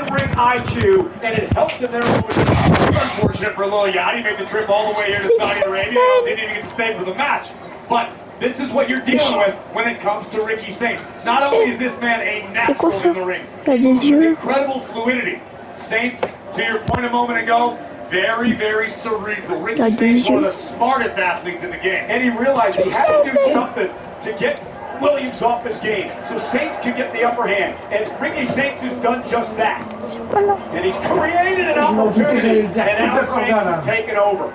in-ring IQ, and it helped in their movement. Unfortunate for Lil Yachty, made the trip all the way here to Saudi Arabia, didn't even get to stay for the match. But this is what you're dealing with when it comes to Ricky Saints. Not only is this man a natural in the ring, he moves with incredible fluidity. Saints, to your point a moment ago, very, very cerebral. Ricky Saints, one of the smartest athletes in the game. And he realized he had to do something to get Williams off his game, so Saints can get the upper hand. And Ricky Saints has done just that. And he's created an opportunity, and now Saints has taken over.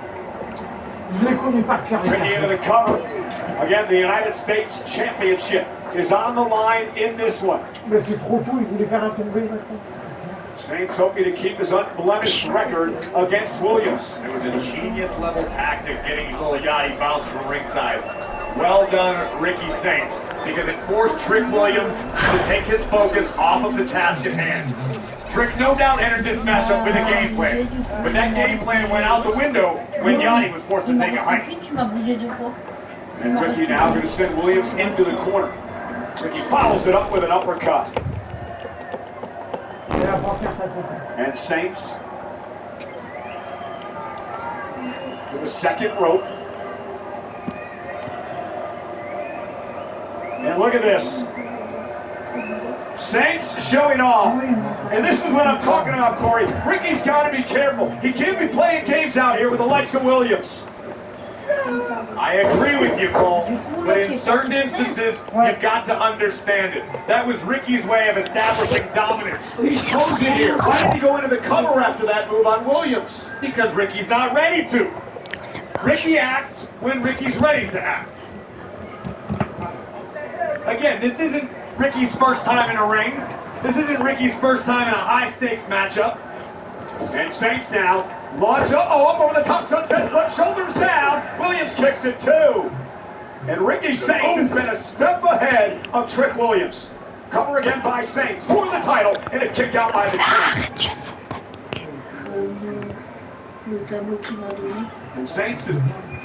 Ricky into the cover. Again, the United States Championship is on the line in this one. Saints hoping to keep his unblemished record against Williams. It was a genius level tactic getting Lil Yachty bounced from ringside. Well done, Ricky Saints, because it forced Trick Williams to take his focus off of the task at hand. Trick no doubt entered this matchup with a game plan, but that game plan went out the window when Yachty was forced to take a hike. And Ricky now going to send Williams into the corner. Ricky follows it up with an uppercut. And Saints to the second rope. And look at this. Saints showing off. And this is what I'm talking about, Corey. Ricky's got to be careful. He can't be playing games out here with the likes of Williams. I agree with you, Cole, but in certain instances, you've got to understand it. That was Ricky's way of establishing dominance. He goes in here. Why did he go into the cover after that move on Williams? Because Ricky's not ready to. Ricky acts when Ricky's ready to act. Again, this isn't Ricky's first time in a ring. This isn't Ricky's first time in a high-stakes matchup. And Saints now launch up over the top, sunset flip, shoulders down. Williams kicks it too. And Ricky Saints has been a step ahead of Trick Williams. Cover again by Saints for the title, and a kick out by the champ. And Saints is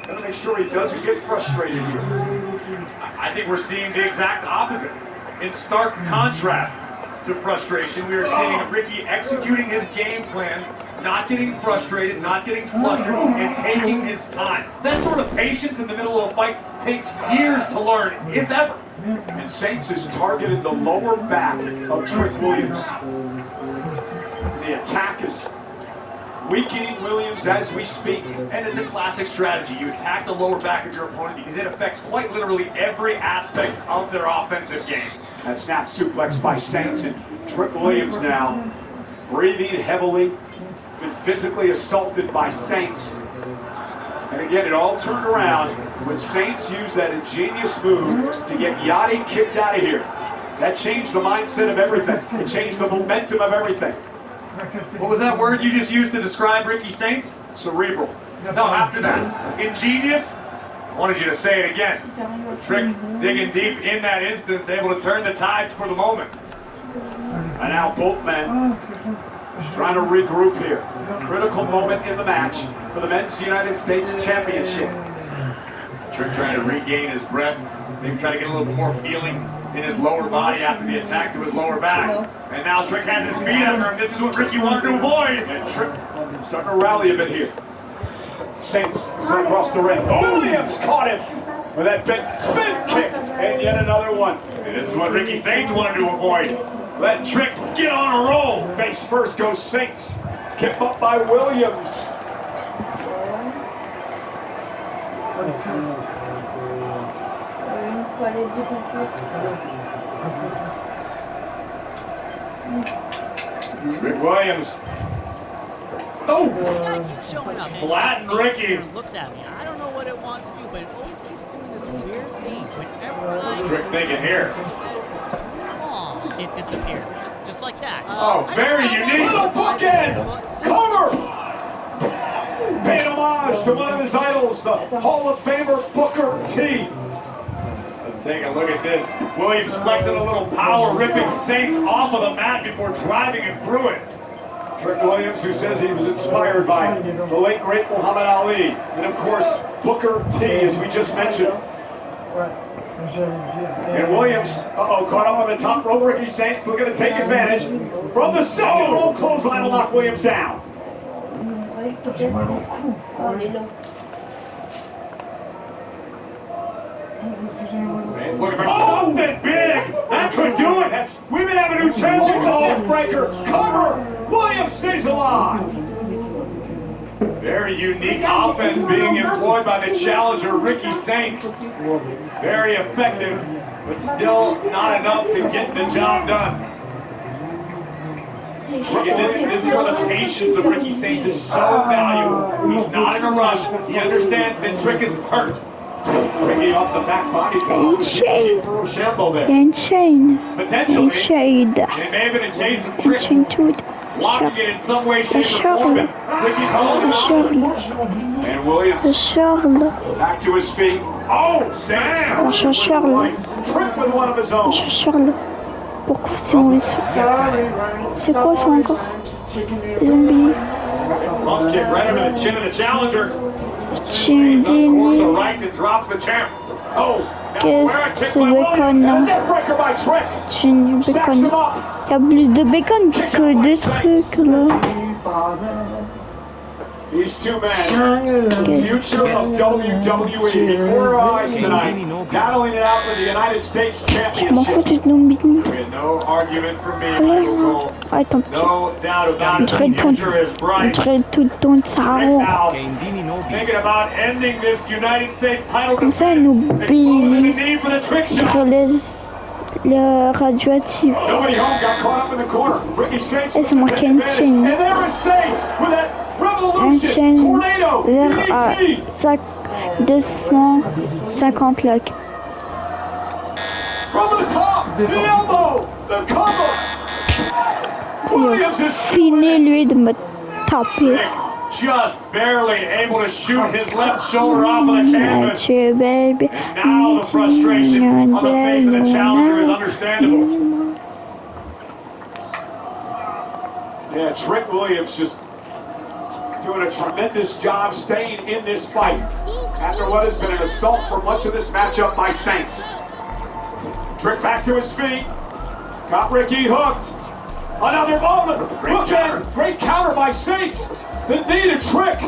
going to make sure he doesn't get frustrated here. I think we're seeing the exact opposite. In stark contrast to frustration, we are seeing Ricky executing his game plan, not getting frustrated, not getting flustered, and taking his time. That sort of patience in the middle of a fight takes years to learn, if ever. And Saints has targeted the lower back of Trick Williams. The attack is weakening Williams as we speak, and it's a classic strategy. You attack the lower back of your opponent because it affects quite literally every aspect of their offensive game. That snap suplex by Saints, and Trick Williams now breathing heavily, been physically assaulted by Saints. And again, it all turned around when Saints used that ingenious move to get Yachty kicked out of here. That changed the mindset of everything. It changed the momentum of everything. What was that word you just used to describe Ricky Saints? Cerebral. No, after that. Ingenious? I wanted you to say it again. Trick digging deep in that instance, able to turn the tides for the moment. And now both men trying to regroup here. Critical moment in the match for the Men's United States Championship. Trick trying to regain his breath, maybe try to get a little bit more feeling in his lower body after the attack to his lower back. And now Trick has his feet under him. This is what Ricky wanted to avoid. And Trick starting to rally a bit here. Saints across the ring. Williams caught him with that big spin kick. And yet another one. And this is what Ricky Saints wanted to avoid. Let Trick get on a roll. Face first goes Saints. Kicked up by Williams. Rick Williams. Oh! This guy keeps showing up and Flatten Ricky. Looks at me. I don't know what it wants to do, but it always keeps doing this weird thing. Whenever I Trick thinking here. It disappears, just like that. Oh, very unique. Little bookend. Cover. Paid homage to one of his idols, the Hall of Famer Booker T. Let's take a look at this. Williams flexing a little power, ripping Saints off of the mat before driving him through it. Trick Williams, who says he was inspired by the late great Muhammad Ali, and of course Booker T, as we just mentioned. And Williams, caught up on the top rope. Ricky Saints looking to take advantage. From the second rope, clothesline will knock Williams down. Saints looking for something big. That could do it. We've been having a new champion call. Breaker. Cover. Williams stays alive. Very unique offense being employed by the challenger, Ricky Saints. Very effective, but still not enough to get the job done. Again, this is where the patience of Ricky Saints is so valuable. He's not in a rush. He understands that Trick is hurt. Ricky off the back body. Insane. Potentially, Insane. it may have been a case of Trick Insane to it. locking it in some way, shape, or form. Ricky's holding Charles. and Williams Charles. back to his feet. Oh, Sam! Charles. Trick with one of his own. Charles. Pourquoi c'est mauvais son? C'est quoi ça encore? Zombie. Pump kick right over the chin of the challenger. Chin Force a d'ennemi. right and drops the champ. Oh, Qu'est-ce que ce bacon là? neckbreaker by Trick. J'ai du Stacks bacon. him up. Il y a plus de bacon que des trucs là. These two men, future of WWE, before our eyes tonight, battling it out for the United States Je m'en fous Championship. du nom bidon. We had no argument from me, Michael Cole. Ah, tant pis. No doubt about On it. dirait The ton, future is on bright. dirait tout ton cerveau. Now, thinking about ending this United States title Comme ça, defense, nous exposing the need for the trick shot. sur les radioactifs. Nobody home got caught up in the corner. Ricky Saints Et c'est moi qui ai une chaîne. and there is Saints with that Une revolution chaîne tornado vers à DDT. 250 likes. From the top, the elbow, the cover. Williams is Fini lui de me taper. just barely able to shoot his left shoulder off of the canvas. Mathieu, baby. And now the frustration on the face of the challenger is understandable. Yeah, Trick Williams just doing a tremendous job staying in this fight after what has been an assault for much of this matchup by Saints. Trick back to his feet. Got Ricky hooked. Another moment. Look at it. Great counter by Saints. The knee to Trick.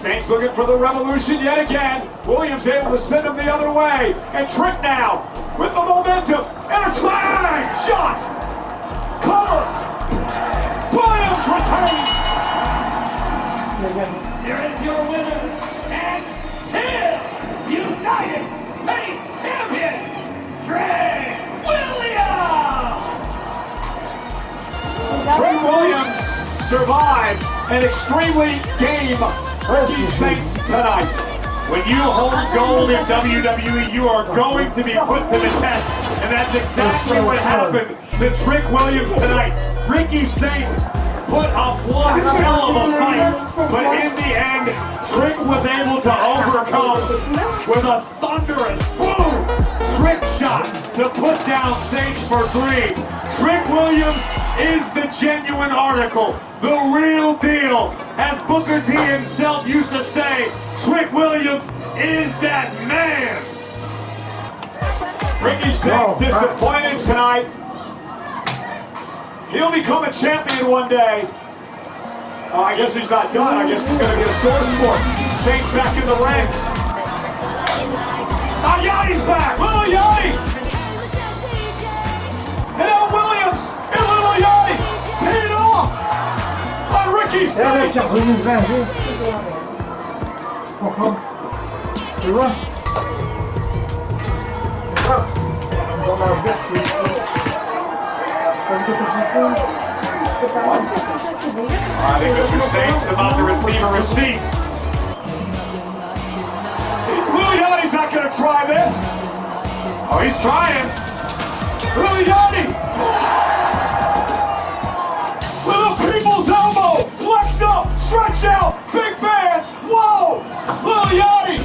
Saints looking for the revolution yet again. Williams able to send him the other way. And Trick now with the momentum. And a flag shot. Cover. Williams retains. Here is your winner and still United States Champion, Trick Williams. Trick Williams survived an extremely game Ricky Saints tonight. When you hold gold in WWE, you are going to be put to the test. And that's exactly what happened to Trick Williams tonight. Ricky Saints put up one hell of a fight, but in the end, Trick was able to overcome with a thunderous boom trick shot to put down Saints for 3. Trick Williams is the genuine article, the real deal. As Booker T himself used to say, Trick Williams is that man. Ricky Saints disappointed tonight. He'll become a champion one day. I guess he's not done. I guess he's going to get a source sport. Saints back in the ring. Yachty's back. Little Yachty. And now Williams and Little Yachty paid off on Ricky Saints. I think Mr. Saints about to receive a receipt. Little Yachty's not going to try this. Oh, he's trying. Little Yachty. Little people's elbow. Flex up. Stretch out. Big bands. Whoa. Little Yachty.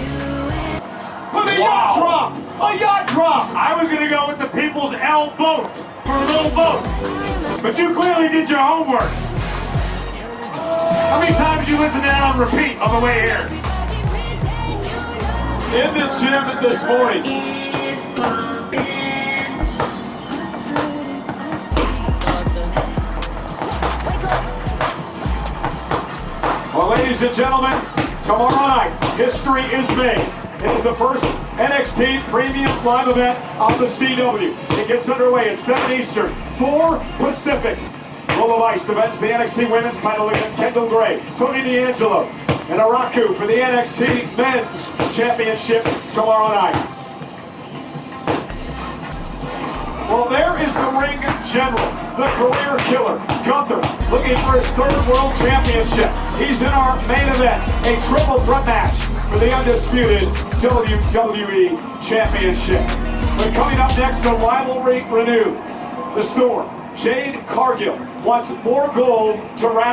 With a yacht drop. A yacht drop. I was going to go with the people's elbow for a little boat. But you clearly did your homework. How many times did you listen to that on repeat on the way here? in the gym this morning. Well, ladies and gentlemen, tomorrow night, history is made. It is the first NXT Premium Live event on the CW. It gets underway at 7 Eastern, 4 Pacific. Lola Vice defends the NXT Women's title against Kendall Gray, Tony D'Angelo, and Araku for the NXT Men's Championship tomorrow night. Well, there is the ring general, the career killer, Gunther, looking for his 3rd world championship. He's in our main event, a triple threat match for the undisputed WWE Championship. But coming up next, the rivalry renewed. The Storm, Jade Cargill, wants more gold to wrap